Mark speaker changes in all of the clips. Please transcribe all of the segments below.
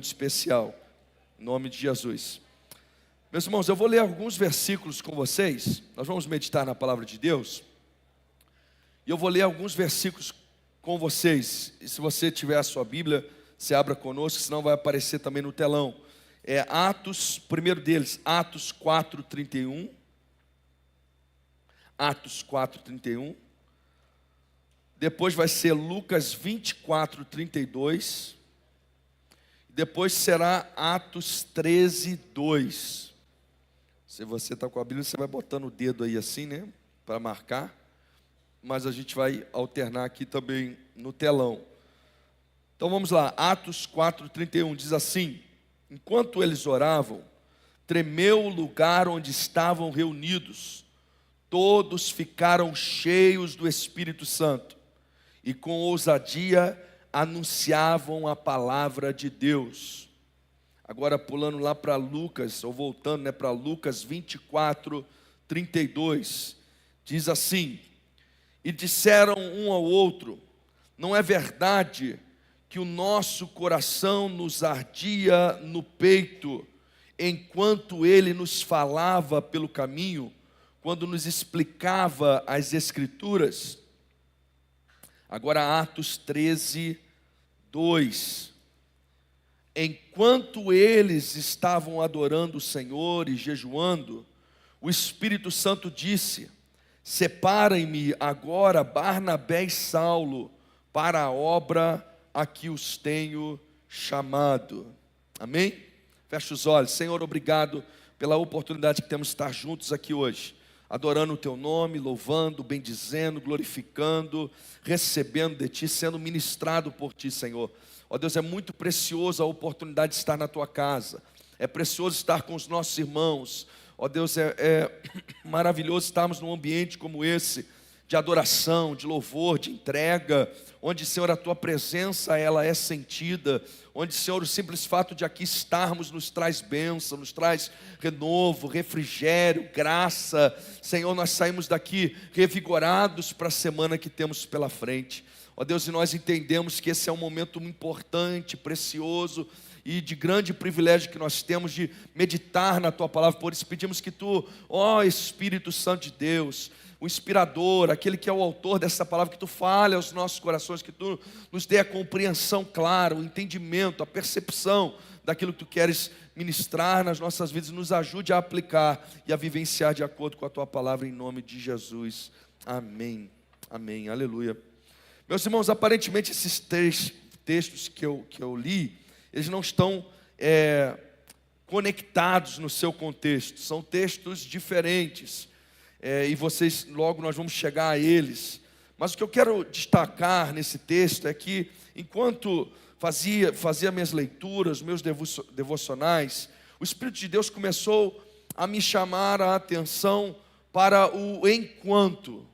Speaker 1: especial, em nome de Jesus. Meus irmãos, eu vou ler alguns versículos com vocês. Nós vamos meditar na palavra de Deus. E eu vou ler alguns versículos com vocês. E se você tiver a sua Bíblia, você abra conosco, senão vai aparecer também no telão. Atos, primeiro deles, Atos 4:31. Atos 4:31. Depois vai ser Lucas 24:32. Depois será Atos 13:2. Se você está com a Bíblia, você vai botando o dedo aí assim, né? Para marcar. Mas a gente vai alternar aqui também no telão. Então vamos lá, Atos 4:31 diz assim: enquanto eles oravam, tremeu o lugar onde estavam reunidos. Todos ficaram cheios do Espírito Santo e com ousadia anunciavam a palavra de Deus. Agora pulando lá para Lucas, ou voltando para Lucas 24:32, diz assim: e disseram um ao outro, não é verdade que o nosso coração nos ardia no peito, enquanto ele nos falava pelo caminho, quando nos explicava as Escrituras? Agora Atos 13:2. Enquanto eles estavam adorando o Senhor e jejuando, o Espírito Santo disse: separem-me agora Barnabé e Saulo para a obra a que os tenho chamado. Amém? Feche os olhos. Senhor, obrigado pela oportunidade que temos de estar juntos aqui hoje, adorando o Teu nome, louvando, bendizendo, glorificando, recebendo de Ti, sendo ministrado por Ti, Senhor. Ó Deus, é muito precioso a oportunidade de estar na Tua casa, é precioso estar com os nossos irmãos. Ó Deus, é maravilhoso estarmos num ambiente como esse, de adoração, de louvor, de entrega, onde, Senhor, a Tua presença, ela é sentida, onde, Senhor, o simples fato de aqui estarmos nos traz bênção, nos traz renovo, refrigério, graça. Senhor, nós saímos daqui revigorados para a semana que temos pela frente. Ó Deus, e nós entendemos que esse é um momento importante, precioso e de grande privilégio que nós temos de meditar na Tua palavra. Por isso pedimos que Tu, ó Espírito Santo de Deus, o inspirador, aquele que é o autor dessa palavra, que Tu fale aos nossos corações, que Tu nos dê a compreensão clara, o entendimento, a percepção daquilo que Tu queres ministrar nas nossas vidas, nos ajude a aplicar e a vivenciar de acordo com a Tua palavra, em nome de Jesus. Amém. Amém. Aleluia. Meus irmãos, aparentemente esses três textos que eu li, eles não estão conectados no seu contexto, são textos diferentes, e vocês, logo nós vamos chegar a eles. Mas o que eu quero destacar nesse texto é que, enquanto fazia minhas leituras, meus devocionais, o Espírito de Deus começou a me chamar a atenção para o enquanto,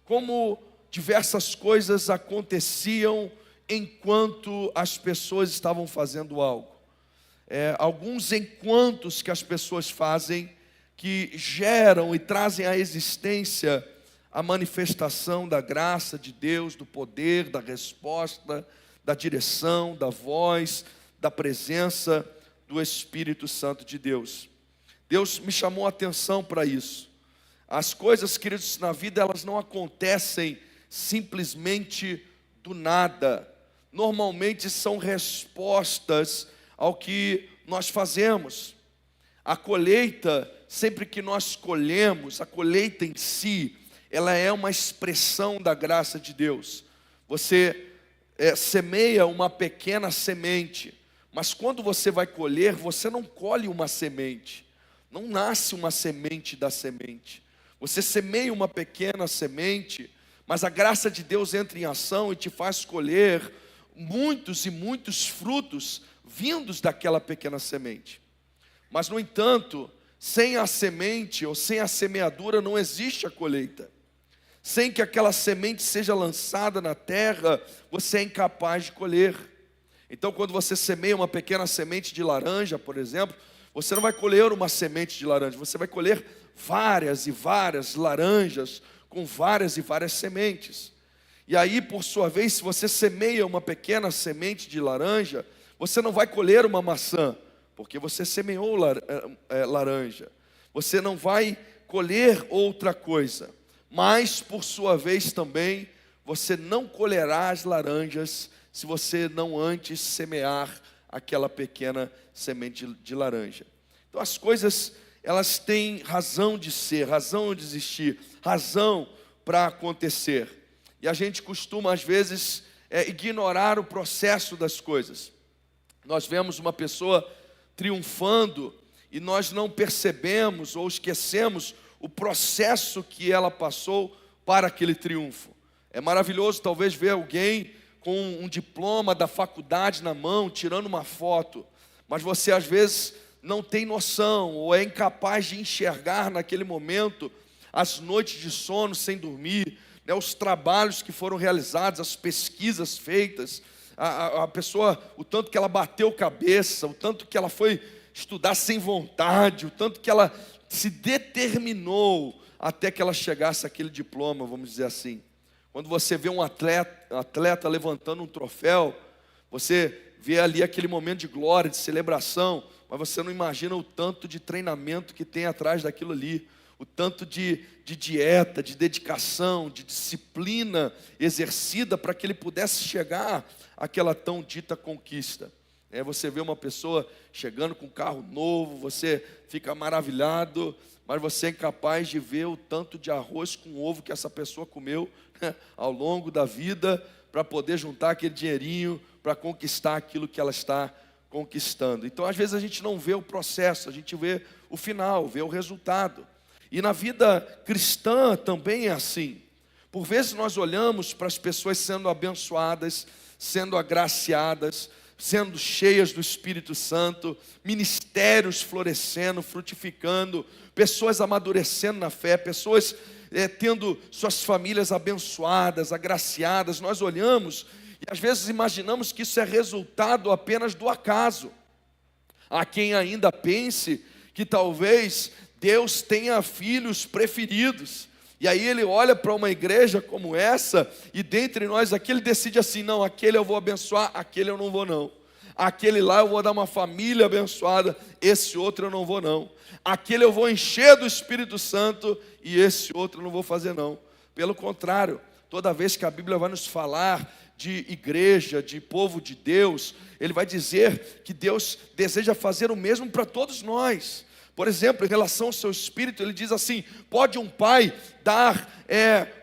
Speaker 1: como diversas coisas aconteciam enquanto as pessoas estavam fazendo algo. Alguns enquantos que as pessoas fazem, que geram e trazem à existência a manifestação da graça de Deus, do poder, da resposta, da direção, da voz, da presença do Espírito Santo de Deus. Deus me chamou a atenção para isso. As coisas, queridos, na vida, elas não acontecem simplesmente do nada. Normalmente são respostas ao que nós fazemos. A colheita, sempre que nós colhemos, a colheita em si, ela é uma expressão da graça de Deus. Você semeia uma pequena semente, mas quando você vai colher, você não colhe uma semente, não nasce uma semente da semente. Você semeia uma pequena semente, mas a graça de Deus entra em ação e te faz colher muitos e muitos frutos vindos daquela pequena semente. Mas, no entanto, sem a semente ou sem a semeadura não existe a colheita. Sem que aquela semente seja lançada na terra, você é incapaz de colher. Então, quando você semeia uma pequena semente de laranja, por exemplo, você não vai colher uma semente de laranja, você vai colher várias e várias laranjas com várias e várias sementes. E aí, por sua vez, se você semeia uma pequena semente de laranja, Você não vai colher uma maçã, porque você semeou laranja. Você não vai colher outra coisa, mas por sua vez também, você não colherá as laranjas se você não antes semear aquela pequena semente de laranja. Então as coisas, elas têm razão de ser, razão de existir, razão para acontecer. E a gente costuma às vezes ignorar o processo das coisas. Nós vemos uma pessoa triunfando e nós não percebemos ou esquecemos o processo que ela passou para aquele triunfo. É maravilhoso talvez ver alguém com um diploma da faculdade na mão, tirando uma foto, mas você às vezes não tem noção ou é incapaz de enxergar naquele momento as noites de sono sem dormir, né, os trabalhos que foram realizados, as pesquisas feitas, a pessoa, o tanto que ela bateu cabeça, o tanto que ela foi estudar sem vontade, o tanto que ela se determinou até que ela chegasse àquele diploma, vamos dizer assim. Quando você vê um atleta levantando um troféu, você vê ali aquele momento de glória, de celebração, mas você não imagina o tanto de treinamento que tem atrás daquilo ali, o tanto de dieta, de dedicação, de disciplina exercida para que ele pudesse chegar àquela tão dita conquista. Você vê uma pessoa chegando com um carro novo, você fica maravilhado, mas você é incapaz de ver o tanto de arroz com ovo que essa pessoa comeu, né, ao longo da vida, para poder juntar aquele dinheirinho, para conquistar aquilo que ela está conquistando. Então às vezes a gente não vê o processo, a gente vê o final, vê o resultado. E na vida cristã também é assim. Por vezes nós olhamos para as pessoas sendo abençoadas, sendo agraciadas, sendo cheias do Espírito Santo, ministérios florescendo, frutificando, pessoas amadurecendo na fé, pessoas tendo suas famílias abençoadas, agraciadas. Nós olhamos e às vezes imaginamos que isso é resultado apenas do acaso. Há quem ainda pense que talvez Deus tenha filhos preferidos. E aí ele olha para uma igreja como essa, e dentre nós aqui ele decide assim: não, aquele eu vou abençoar, aquele eu não vou não. Aquele lá eu vou dar uma família abençoada, esse outro eu não vou não. Aquele eu vou encher do Espírito Santo, e esse outro eu não vou fazer não. Pelo contrário, toda vez que a Bíblia vai nos falar de igreja, de povo de Deus, ele vai dizer que Deus deseja fazer o mesmo para todos nós. Por exemplo, em relação ao seu espírito, ele diz assim: pode um pai dar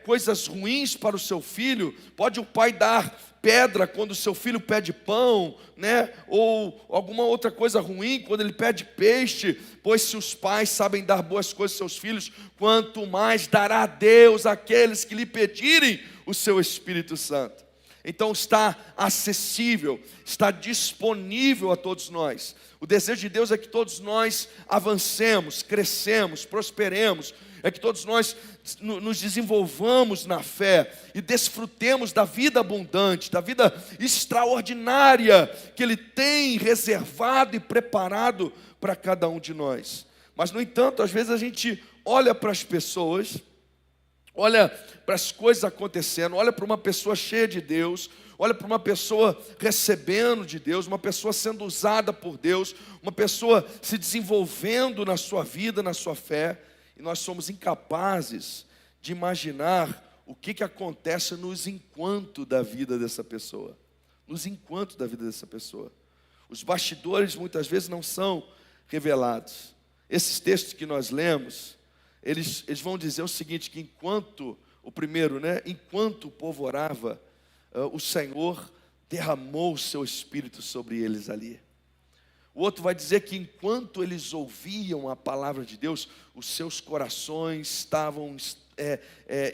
Speaker 1: coisas ruins para o seu filho? Pode o pai dar pedra quando o seu filho pede pão, né? Ou alguma outra coisa ruim quando ele pede peixe? Pois se os pais sabem dar boas coisas aos seus filhos, quanto mais dará Deus àqueles que lhe pedirem o seu Espírito Santo. Então está acessível, está disponível a todos nós. O desejo de Deus é que todos nós avancemos, crescemos, prosperemos, é que todos nós nos desenvolvamos na fé e desfrutemos da vida abundante, da vida extraordinária que Ele tem reservado e preparado para cada um de nós. Mas, no entanto, às vezes a gente olha para as pessoas, olha para as coisas acontecendo, olha para uma pessoa cheia de Deus, olha para uma pessoa recebendo de Deus, uma pessoa sendo usada por Deus, uma pessoa se desenvolvendo na sua vida, na sua fé, e nós somos incapazes de imaginar o que acontece nos enquanto da vida dessa pessoa. Nos enquanto da vida dessa pessoa. Os bastidores muitas vezes não são revelados. Esses textos que nós lemos, eles vão dizer o seguinte, que enquanto o povo orava, o Senhor derramou o seu Espírito sobre eles ali. O outro vai dizer que enquanto eles ouviam a palavra de Deus, os seus corações estavam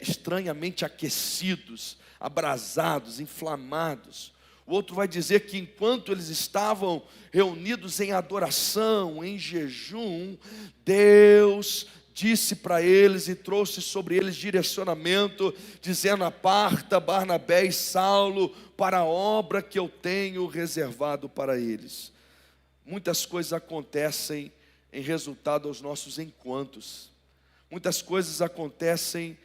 Speaker 1: estranhamente aquecidos, abrasados, inflamados. O outro vai dizer que enquanto eles estavam reunidos em adoração, em jejum, Deus disse para eles e trouxe sobre eles direcionamento, dizendo: aparta Barnabé e Saulo para a obra que eu tenho reservado para eles. Muitas coisas acontecem em resultado aos nossos encontros. Muitas coisas acontecem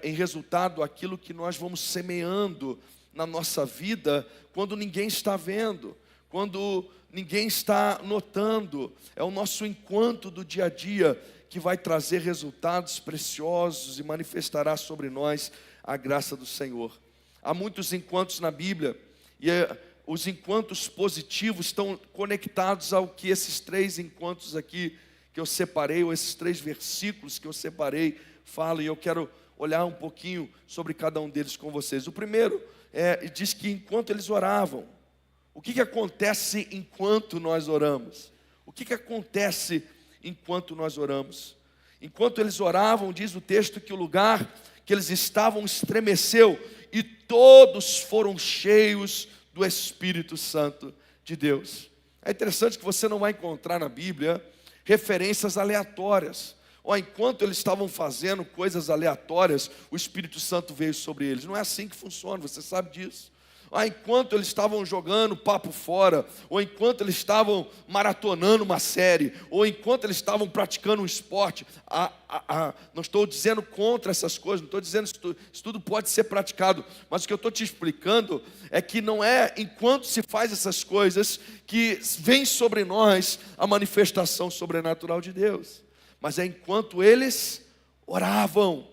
Speaker 1: em resultado àquilo que nós vamos semeando na nossa vida, quando ninguém está vendo, quando ninguém está notando. É o nosso enquanto do dia a dia que vai trazer resultados preciosos e manifestará sobre nós a graça do Senhor. Há muitos enquantos na Bíblia, e os enquantos positivos estão conectados ao que esses 3 enquantos aqui que eu separei, ou esses 3 versículos que eu separei, falam, e eu quero olhar um pouquinho sobre cada um deles com vocês. O primeiro diz que enquanto eles oravam, o que acontece enquanto nós oramos? O que acontece enquanto nós oramos? Enquanto eles oravam, diz o texto que o lugar que eles estavam estremeceu, e todos foram cheios do Espírito Santo de Deus. É interessante que você não vai encontrar na Bíblia referências aleatórias. Enquanto eles estavam fazendo coisas aleatórias, o Espírito Santo veio sobre eles. Não é assim que funciona, você sabe disso. Enquanto eles estavam jogando papo fora, ou enquanto eles estavam maratonando uma série, ou enquanto eles estavam praticando um esporte, não estou dizendo contra essas coisas, não estou dizendo que isso tudo pode ser praticado, mas o que eu estou te explicando é que não é enquanto se faz essas coisas que vem sobre nós a manifestação sobrenatural de Deus, mas é enquanto eles oravam.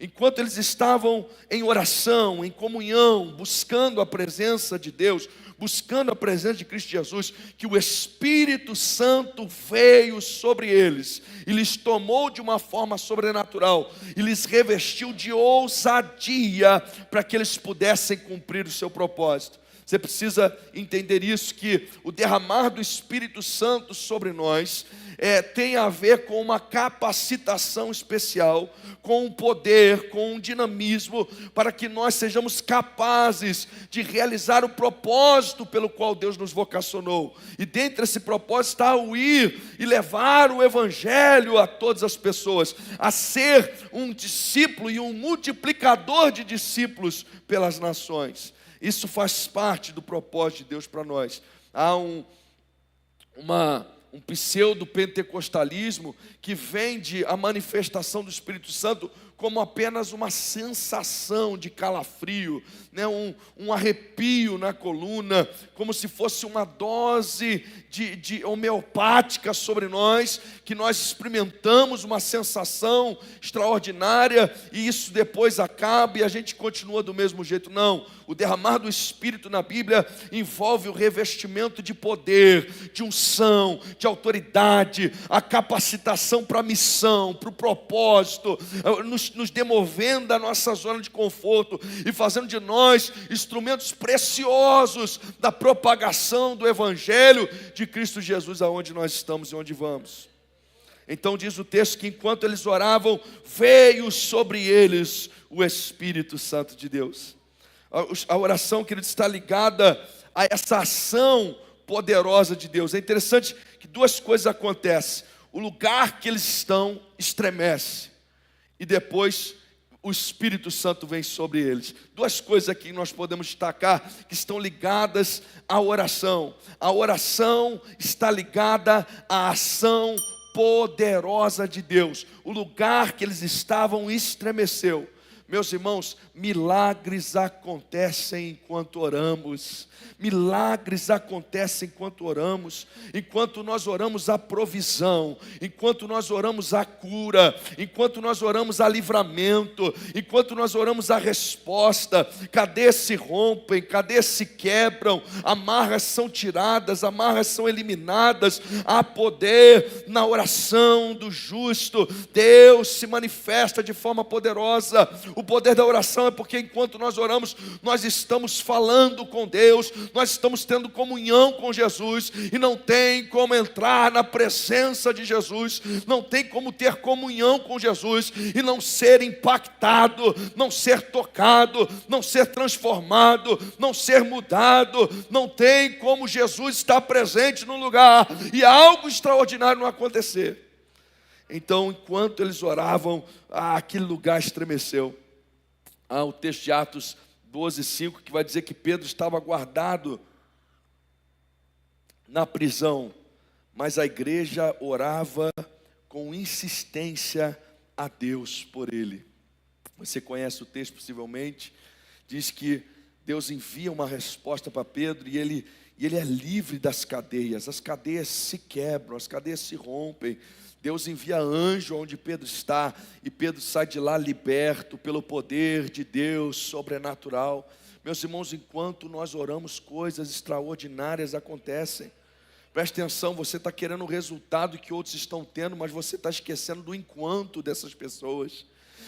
Speaker 1: Enquanto eles estavam em oração, em comunhão, buscando a presença de Deus, buscando a presença de Cristo Jesus, que o Espírito Santo veio sobre eles e lhes tomou de uma forma sobrenatural e lhes revestiu de ousadia para que eles pudessem cumprir o seu propósito. Você precisa entender isso, que o derramar do Espírito Santo sobre nós tem a ver com uma capacitação especial, com um poder, com um dinamismo, para que nós sejamos capazes de realizar o propósito pelo qual Deus nos vocacionou. E dentro desse propósito está o ir e levar o Evangelho a todas as pessoas, a ser um discípulo e um multiplicador de discípulos pelas nações. Isso faz parte do propósito de Deus para nós. Há um pseudo-pentecostalismo que vende a manifestação do Espírito Santo como apenas uma sensação de calafrio, né? um arrepio na coluna, como se fosse uma dose de homeopática sobre nós, que nós experimentamos uma sensação extraordinária e isso depois acaba e a gente continua do mesmo jeito. Não, o derramar do Espírito na Bíblia envolve o revestimento de poder, de unção, de autoridade, a capacitação para a missão, para o propósito, nos demovendo da nossa zona de conforto e fazendo de nós instrumentos preciosos da propagação do Evangelho de Cristo Jesus aonde nós estamos e onde vamos. Então diz o texto que enquanto eles oravam, veio sobre eles o Espírito Santo de Deus. A oração, querido, está ligada a essa ação poderosa de Deus. É interessante que 2 coisas acontecem. O lugar que eles estão estremece e depois o Espírito Santo vem sobre eles. 2 coisas aqui nós podemos destacar que estão ligadas à oração. A oração está ligada à ação poderosa de Deus. O lugar que eles estavam estremeceu. Meus irmãos, milagres acontecem enquanto oramos. Milagres acontecem enquanto oramos. Enquanto nós oramos a provisão, enquanto nós oramos a cura, enquanto nós oramos a livramento, enquanto nós oramos a resposta, cadeias se rompem, cadeias se quebram, amarras são tiradas, amarras são eliminadas. Há poder na oração do justo. Deus se manifesta de forma poderosa. O poder da oração é porque enquanto nós oramos, nós estamos falando com Deus, nós estamos tendo comunhão com Jesus, e não tem como entrar na presença de Jesus, não tem como ter comunhão com Jesus e não ser impactado, não ser tocado, não ser transformado, não ser mudado. Não tem como Jesus estar presente no lugar e algo extraordinário não acontecer. Então, enquanto eles oravam, aquele lugar estremeceu. Há o texto de Atos 12:5 que vai dizer que Pedro estava guardado na prisão, mas a igreja orava com insistência a Deus por ele. Você conhece o texto possivelmente, diz que Deus envia uma resposta para Pedro e ele é livre das cadeias. As cadeias se quebram, as cadeias se rompem. Deus envia anjo onde Pedro está e Pedro sai de lá liberto pelo poder de Deus sobrenatural. Meus irmãos, enquanto nós oramos, coisas extraordinárias acontecem. Preste atenção, você está querendo o resultado que outros estão tendo, mas você está esquecendo do enquanto dessas pessoas.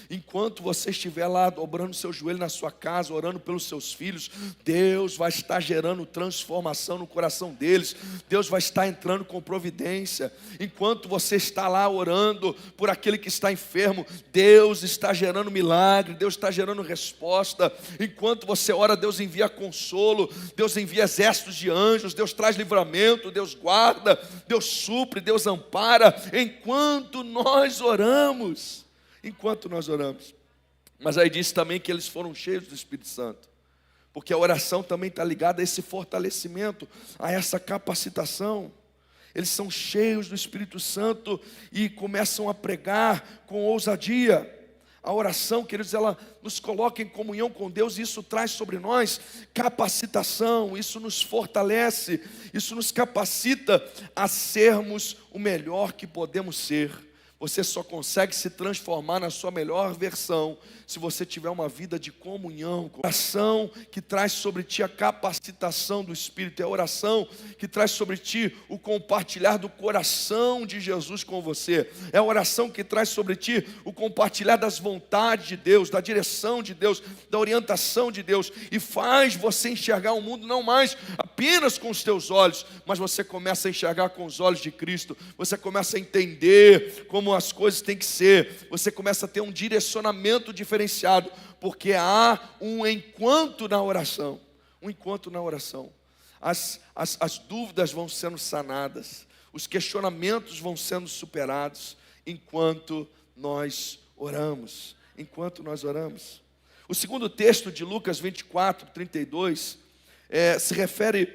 Speaker 1: Enquanto você estiver lá dobrando seu joelho na sua casa, orando pelos seus filhos, Deus vai estar gerando transformação no coração deles. Deus vai estar entrando com providência. Enquanto você está lá orando por aquele que está enfermo, Deus está gerando milagre, Deus está gerando resposta. Enquanto você ora, Deus envia consolo, Deus envia exércitos de anjos, Deus traz livramento, Deus guarda, Deus supre, Deus ampara. Enquanto nós oramos. Mas aí diz também que eles foram cheios do Espírito Santo, porque a oração também está ligada a esse fortalecimento, a essa capacitação. Eles são cheios do Espírito Santo e começam a pregar com ousadia. A oração, queridos, ela nos coloca em comunhão com Deus e isso traz sobre nós capacitação, isso nos fortalece, isso nos capacita a sermos o melhor que podemos ser. Você só consegue se transformar na sua melhor versão se você tiver uma vida de comunhão. A oração que traz sobre ti a capacitação do Espírito, é a oração que traz sobre ti o compartilhar do coração de Jesus com você. É a oração que traz sobre ti o compartilhar das vontades de Deus, da direção de Deus, da orientação de Deus. E faz você enxergar o mundo não mais apenas com os teus olhos, mas você começa a enxergar com os olhos de Cristo. Você começa a entender como as coisas têm que ser. Você começa a ter um direcionamento diferenciado, porque há um enquanto na oração. Um enquanto na oração. As dúvidas vão sendo sanadas, os questionamentos vão sendo superados enquanto nós oramos. Enquanto nós oramos. O segundo texto de Lucas 24, 32 se refere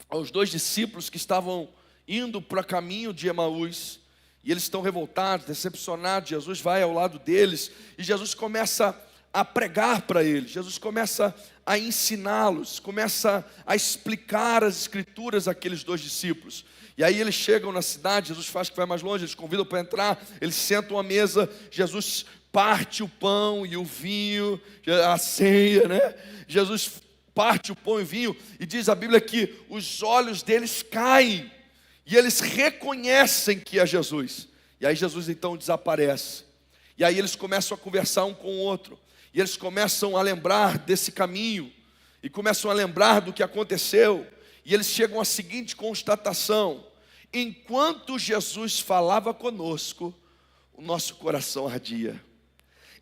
Speaker 1: aos dois discípulos que estavam indo para o caminho de Emaús. E eles estão revoltados, decepcionados. Jesus vai ao lado deles e Jesus começa a pregar para eles. Jesus começa a ensiná-los, começa a explicar as escrituras àqueles dois discípulos. E aí eles chegam na cidade, Jesus faz que vai mais longe, eles convidam para entrar, eles sentam à mesa, Jesus parte o pão e o vinho, a ceia, né? Jesus parte o pão e o vinho e diz a Bíblia que os olhos deles caem. E eles reconhecem que é Jesus. E aí Jesus então desaparece. E aí eles começam a conversar um com o outro. E eles começam a lembrar desse caminho. E começam a lembrar do que aconteceu. E eles chegam à seguinte constatação: enquanto Jesus falava conosco, o nosso coração ardia.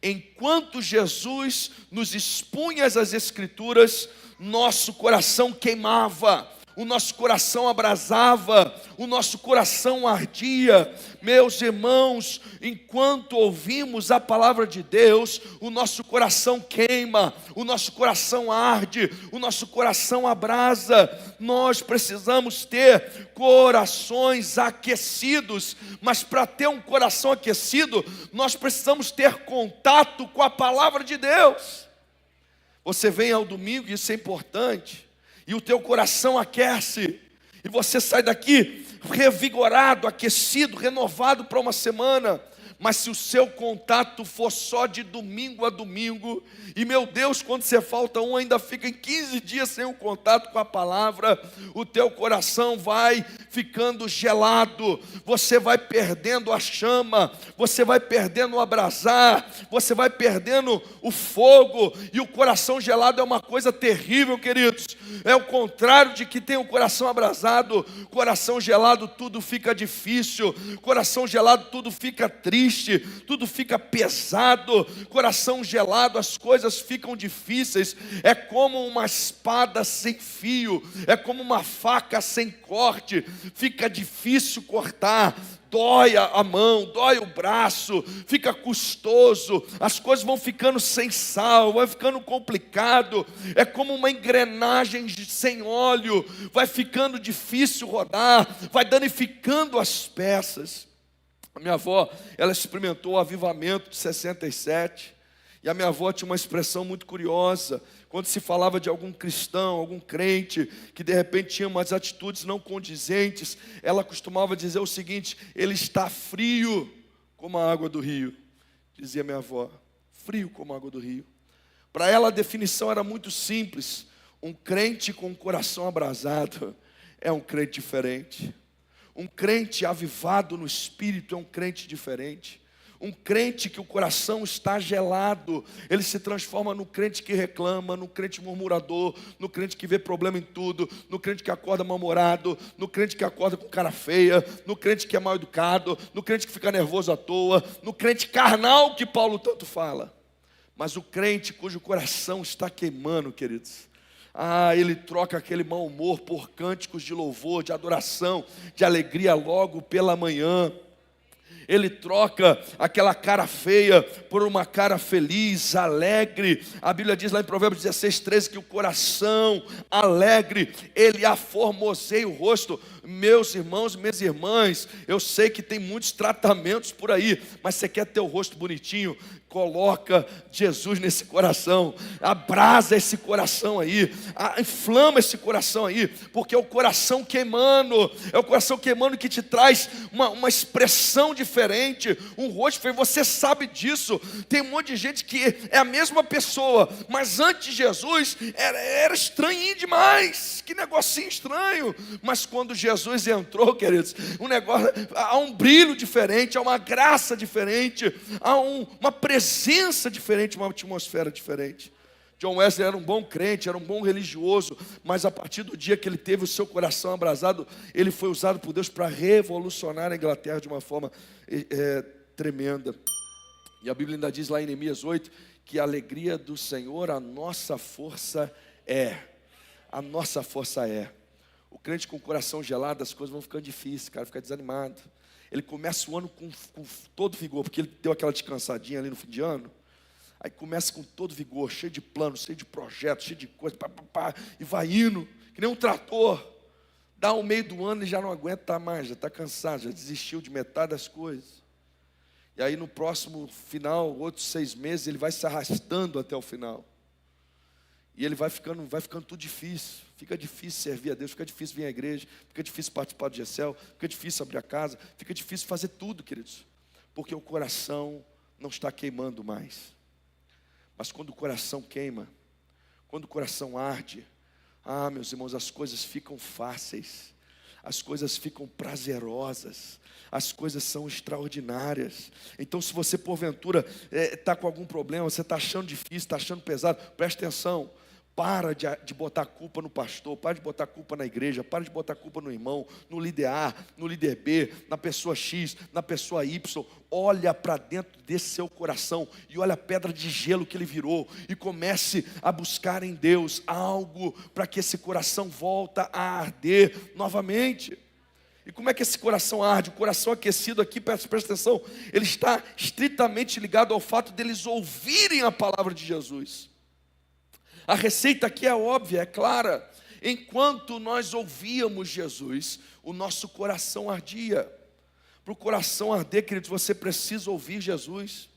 Speaker 1: Enquanto Jesus nos expunha as Escrituras, nosso coração queimava. O nosso coração abrasava, o nosso coração ardia. Meus irmãos, enquanto ouvimos a palavra de Deus, o nosso coração queima, o nosso coração arde, o nosso coração abrasa. Nós precisamos ter corações aquecidos, mas para ter um coração aquecido, nós precisamos ter contato com a palavra de Deus. Você vem ao domingo, isso é importante, e o teu coração aquece, e você sai daqui revigorado, aquecido, renovado para uma semana. Mas se o seu contato for só de domingo a domingo, e meu Deus, quando você falta um, ainda fica em 15 dias sem o contato com a palavra, o teu coração vai ficando gelado, você vai perdendo a chama, você vai perdendo o abrasar, você vai perdendo o fogo, e o coração gelado é uma coisa terrível, queridos. É o contrário de que tem o coração abrasado. Coração gelado tudo fica difícil, coração gelado tudo fica triste, tudo fica pesado. Coração gelado as coisas ficam difíceis. É como uma espada sem fio, é como uma faca sem corte. Fica difícil cortar, dói a mão, dói o braço, fica custoso, as coisas vão ficando sem sal, vai ficando complicado, é como uma engrenagem sem óleo, vai ficando difícil rodar, vai danificando as peças. A minha avó, ela experimentou o avivamento de 67, E a minha avó tinha uma expressão muito curiosa, quando se falava de algum cristão, algum crente, que de repente tinha umas atitudes não condizentes, ela costumava dizer o seguinte: ele está frio como a água do rio, dizia minha avó, frio como a água do rio. Para ela a definição era muito simples: um crente com o coração abrasado é um crente diferente. Um crente avivado no espírito é um crente diferente. Um crente que o coração está gelado, ele se transforma no crente que reclama, no crente murmurador, no crente que vê problema em tudo, no crente que acorda mal-humorado, no crente que acorda com cara feia, no crente que é mal educado, no crente que fica nervoso à toa, no crente carnal que Paulo tanto fala. Mas o crente cujo coração está queimando, queridos, ele troca aquele mau humor por cânticos de louvor, de adoração, de alegria logo pela manhã. Ele troca aquela cara feia por uma cara feliz, alegre. A Bíblia diz lá em Provérbios 16:13 que o coração alegre, ele aformoseia o rosto. Meus irmãos, minhas irmãs, eu sei que tem muitos tratamentos por aí, mas você quer ter o rosto bonitinho? Coloca Jesus nesse coração, abrasa esse coração aí, inflama esse coração aí, porque é o coração queimando, que te traz uma expressão diferente, um rosto diferente. Você sabe disso. Tem um monte de gente que é a mesma pessoa, mas antes de Jesus era estranho demais, que negocinho estranho. Mas quando Jesus entrou, queridos, há um brilho diferente, há uma graça diferente, há uma presença diferente, uma atmosfera diferente. John Wesley era um bom crente, era um bom religioso, mas a partir do dia que ele teve o seu coração abrasado, ele foi usado por Deus para revolucionar a Inglaterra de uma forma tremenda. E a Bíblia ainda diz lá em Neemias 8, que a alegria do Senhor, a nossa força é. A nossa força é. O crente com o coração gelado, as coisas vão ficando difíceis, cara, fica desanimado. Ele começa o ano com todo vigor, porque ele deu aquela descansadinha ali no fim de ano. Aí começa com todo vigor, cheio de planos, cheio de projetos, cheio de coisas, e vai indo, que nem um trator. Dá o meio do ano e já não aguenta mais, já está cansado, já desistiu de metade das coisas. E aí no próximo final, outros 6 meses, ele vai se arrastando até o final. E ele vai ficando tudo difícil. Fica difícil servir a Deus, fica difícil vir à igreja, fica difícil participar do GECEL, fica difícil abrir a casa, fica difícil fazer tudo, queridos. Porque o coração não está queimando mais. Mas quando o coração queima, quando o coração arde, meus irmãos, as coisas ficam fáceis, as coisas ficam prazerosas, as coisas são extraordinárias. Então, se você porventura está com algum problema, você está achando difícil, está achando pesado, preste atenção. Para de botar a culpa no pastor, para de botar a culpa na igreja, para de botar a culpa no irmão, no líder A, no líder B, na pessoa X, na pessoa Y. Olha para dentro desse seu coração e olha a pedra de gelo que ele virou e comece a buscar em Deus algo para que esse coração volta a arder novamente. E como é que esse coração arde? O coração aquecido aqui, presta atenção, ele está estritamente ligado ao fato deles ouvirem a palavra de Jesus. A receita aqui é óbvia, é clara. Enquanto nós ouvíamos Jesus, o nosso coração ardia. Para o coração arder, queridos, você precisa ouvir Jesus.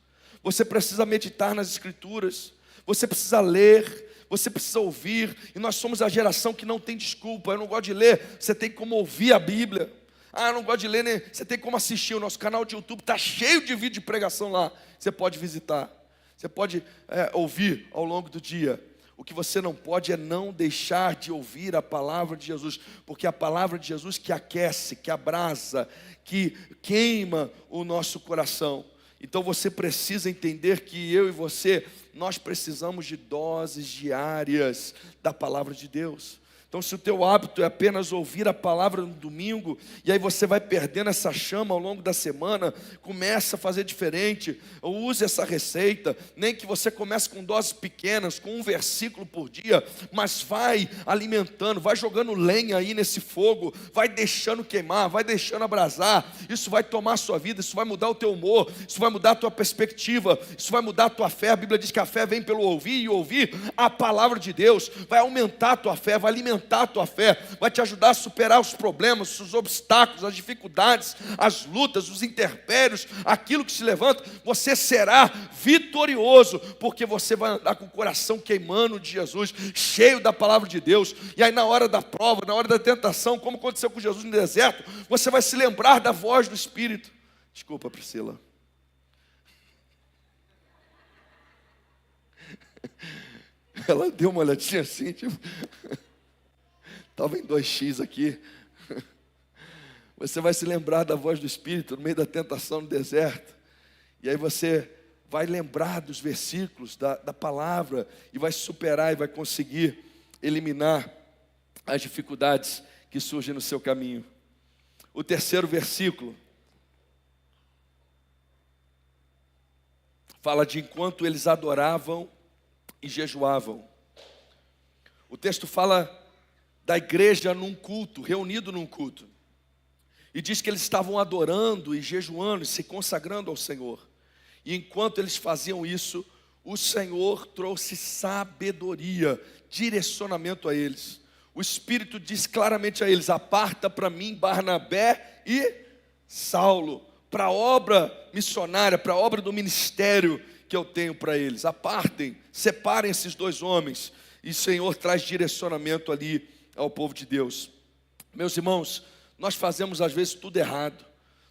Speaker 1: Você precisa meditar nas Escrituras. Você precisa ler. Você precisa ouvir. E nós somos a geração que não tem desculpa. Eu não gosto de ler. Você tem como ouvir a Bíblia. Eu não gosto de ler, né? Você tem como assistir. O nosso canal de YouTube está cheio de vídeo de pregação lá. Você pode visitar. Você pode ouvir ao longo do dia. O que você não pode é não deixar de ouvir a palavra de Jesus, porque a palavra de Jesus que aquece, que abrasa, que queima o nosso coração. Então você precisa entender que eu e você, nós precisamos de doses diárias da palavra de Deus. Então, se o teu hábito é apenas ouvir a palavra no domingo, e aí você vai perdendo essa chama ao longo da semana, começa a fazer diferente, use essa receita, nem que você comece com doses pequenas, com um versículo por dia, mas vai alimentando, vai jogando lenha aí nesse fogo, vai deixando queimar, vai deixando abrasar, isso vai tomar a sua vida, isso vai mudar o teu humor, isso vai mudar a tua perspectiva, isso vai mudar a tua fé. A Bíblia diz que a fé vem pelo ouvir, e ouvir a palavra de Deus, vai aumentar a tua fé, vai alimentar alimentar a tua fé, vai te ajudar a superar os problemas, os obstáculos, as dificuldades, as lutas, os intempéries, aquilo que se levanta. Você será vitorioso, porque você vai andar com o coração queimando de Jesus, cheio da palavra de Deus. E aí na hora da prova, na hora da tentação, como aconteceu com Jesus no deserto, você vai se lembrar da voz do Espírito. Desculpa, Priscila. Ela deu uma olhadinha assim, tipo, estava em 2x aqui. Você vai se lembrar da voz do Espírito no meio da tentação no deserto. E aí você vai lembrar dos versículos, da palavra, e vai superar e vai conseguir eliminar as dificuldades que surgem no seu caminho. O terceiro versículo fala de enquanto eles adoravam e jejuavam. O texto fala da igreja num culto, reunido num culto. E diz que eles estavam adorando e jejuando e se consagrando ao Senhor. E enquanto eles faziam isso, o Senhor trouxe sabedoria, direcionamento a eles. O Espírito diz claramente a eles: aparta para mim Barnabé e Saulo, para a obra missionária, para a obra do ministério que eu tenho para eles. Apartem, separem esses dois homens. E o Senhor traz direcionamento ali ao povo de Deus. Meus irmãos, nós fazemos às vezes tudo errado.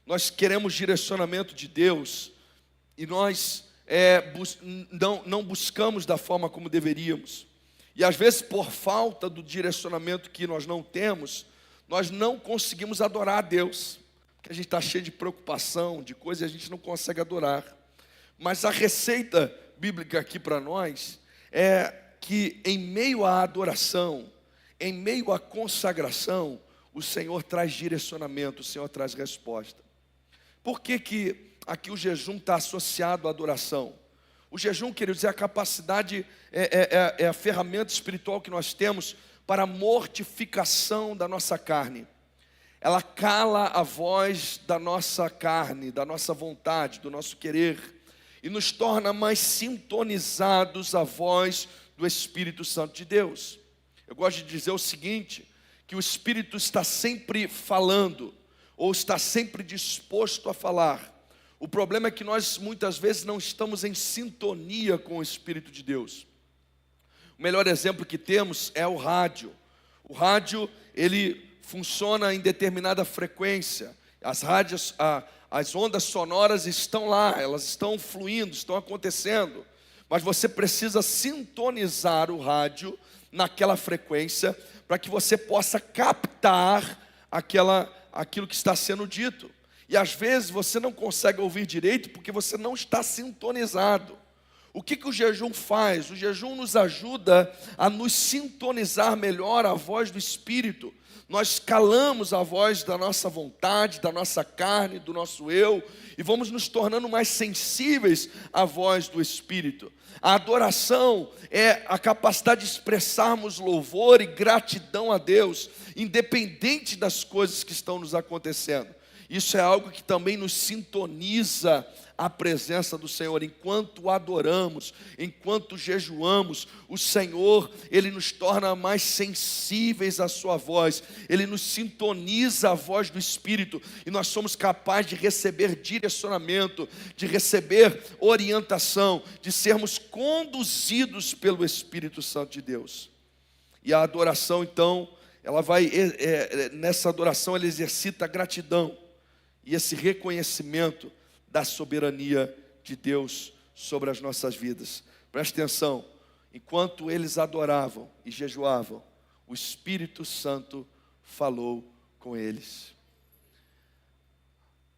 Speaker 1: Nós queremos direcionamento de Deus e nós não buscamos da forma como deveríamos. E às vezes, por falta do direcionamento que nós não temos, nós não conseguimos adorar a Deus, porque a gente está cheio de preocupação, de coisas, e a gente não consegue adorar. Mas a receita bíblica aqui para nós é que em meio à adoração, em meio à consagração, o Senhor traz direcionamento, o Senhor traz resposta. Por que aqui o jejum está associado à adoração? O jejum, quer dizer, a capacidade, é a ferramenta espiritual que nós temos para a mortificação da nossa carne. Ela cala a voz da nossa carne, da nossa vontade, do nosso querer, e nos torna mais sintonizados à voz do Espírito Santo de Deus. Eu gosto de dizer o seguinte, que o Espírito está sempre falando, ou está sempre disposto a falar. O problema é que nós muitas vezes não estamos em sintonia com o Espírito de Deus. O melhor exemplo que temos é o rádio. O rádio, ele funciona em determinada frequência. As ondas sonoras estão lá, elas estão fluindo, estão acontecendo. Mas você precisa sintonizar o rádio naquela frequência para que você possa captar aquilo que está sendo dito. E às vezes você não consegue ouvir direito porque você não está sintonizado. O que o jejum faz? O jejum nos ajuda a nos sintonizar melhor à voz do Espírito. Nós calamos a voz da nossa vontade, da nossa carne, do nosso eu, e vamos nos tornando mais sensíveis à voz do Espírito. A adoração é a capacidade de expressarmos louvor e gratidão a Deus, independente das coisas que estão nos acontecendo. Isso é algo que também nos sintoniza à presença do Senhor. Enquanto adoramos, enquanto jejuamos, o Senhor, Ele nos torna mais sensíveis à sua voz. Ele nos sintoniza à voz do Espírito e nós somos capazes de receber direcionamento, de receber orientação, de sermos conduzidos pelo Espírito Santo de Deus. E a adoração, então, ela vai, nessa adoração ela exercita a gratidão e esse reconhecimento da soberania de Deus sobre as nossas vidas. Preste atenção, enquanto eles adoravam e jejuavam, o Espírito Santo falou com eles.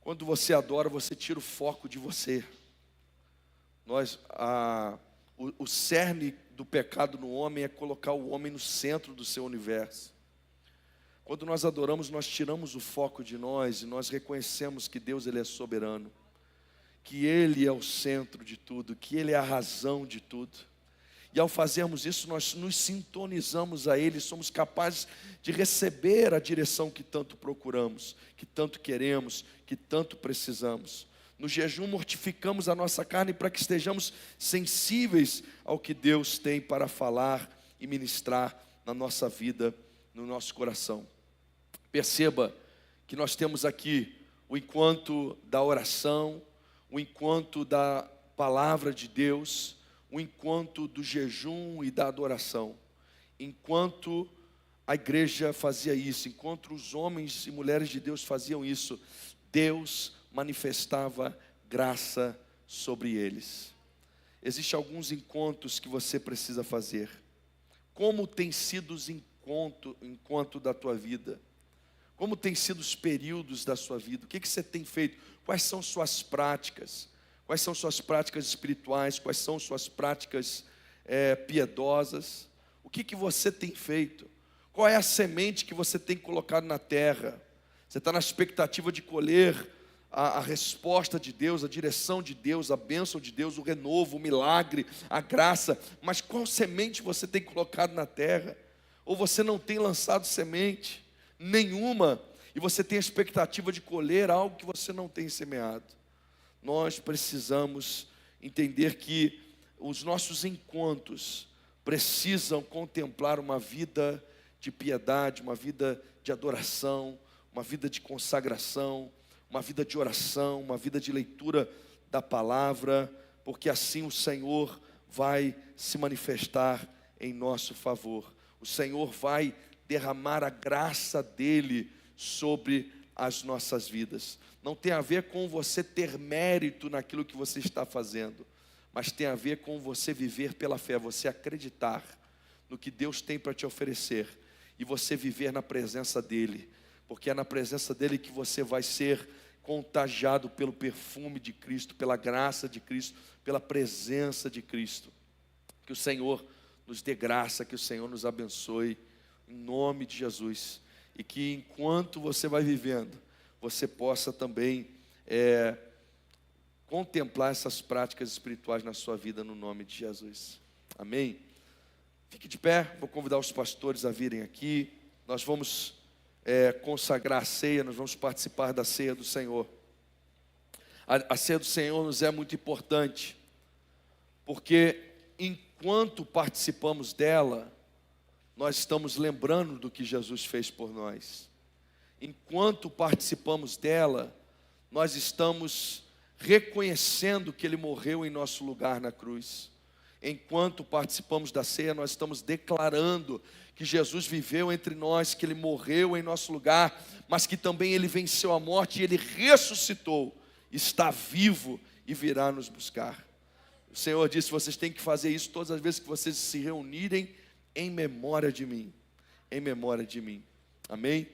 Speaker 1: Quando você adora, você tira o foco de você. O cerne do pecado no homem é colocar o homem no centro do seu universo. Quando nós adoramos, nós tiramos o foco de nós e nós reconhecemos que Deus, Ele é soberano, que Ele é o centro de tudo, que Ele é a razão de tudo. E ao fazermos isso, nós nos sintonizamos a Ele, somos capazes de receber a direção que tanto procuramos, que tanto queremos, que tanto precisamos. No jejum, mortificamos a nossa carne para que estejamos sensíveis ao que Deus tem para falar e ministrar na nossa vida no nosso coração. Perceba que nós temos aqui o encontro da oração, o encontro da palavra de Deus, o encontro do jejum e da adoração. Enquanto a igreja fazia isso, enquanto os homens e mulheres de Deus faziam isso, Deus manifestava graça sobre eles. Existem alguns encontros que você precisa fazer. Como tem sido os encontros da tua vida? Como tem sido os períodos da sua vida? O que você tem feito? Quais são suas práticas? Quais são suas práticas espirituais? Quais são suas práticas piedosas? O que você tem feito? Qual é a semente que você tem colocado na terra? Você está na expectativa de colher a resposta de Deus, a direção de Deus, a bênção de Deus, o renovo, o milagre, a graça. Mas qual semente você tem colocado na terra? Ou você não tem lançado semente nenhuma, e você tem a expectativa de colher algo que você não tem semeado? Nós precisamos entender que os nossos encontros precisam contemplar uma vida de piedade, uma vida de adoração, uma vida de consagração, uma vida de oração, uma vida de leitura da palavra, porque assim o Senhor vai se manifestar em nosso favor. O Senhor vai derramar a graça dele sobre as nossas vidas. Não tem a ver com você ter mérito naquilo que você está fazendo, mas tem a ver com você viver pela fé, você acreditar no que Deus tem para te oferecer e você viver na presença dele, porque é na presença dele que você vai ser contagiado pelo perfume de Cristo, pela graça de Cristo, pela presença de Cristo. Que o Senhor nos dê graça, que o Senhor nos abençoe, em nome de Jesus, e que enquanto você vai vivendo, você possa também contemplar essas práticas espirituais na sua vida, no nome de Jesus. Amém? Fique de pé, vou convidar os pastores a virem aqui. Nós vamos consagrar a ceia, nós vamos participar da ceia do Senhor. A ceia do Senhor nos é muito importante, porque enquanto participamos dela, nós estamos lembrando do que Jesus fez por nós. Enquanto participamos dela, nós estamos reconhecendo que Ele morreu em nosso lugar na cruz. Enquanto participamos da ceia, nós estamos declarando que Jesus viveu entre nós, que Ele morreu em nosso lugar, mas que também Ele venceu a morte e Ele ressuscitou, está vivo e virá nos buscar. O Senhor disse: vocês têm que fazer isso todas as vezes que vocês se reunirem em memória de mim. Em memória de mim. Amém?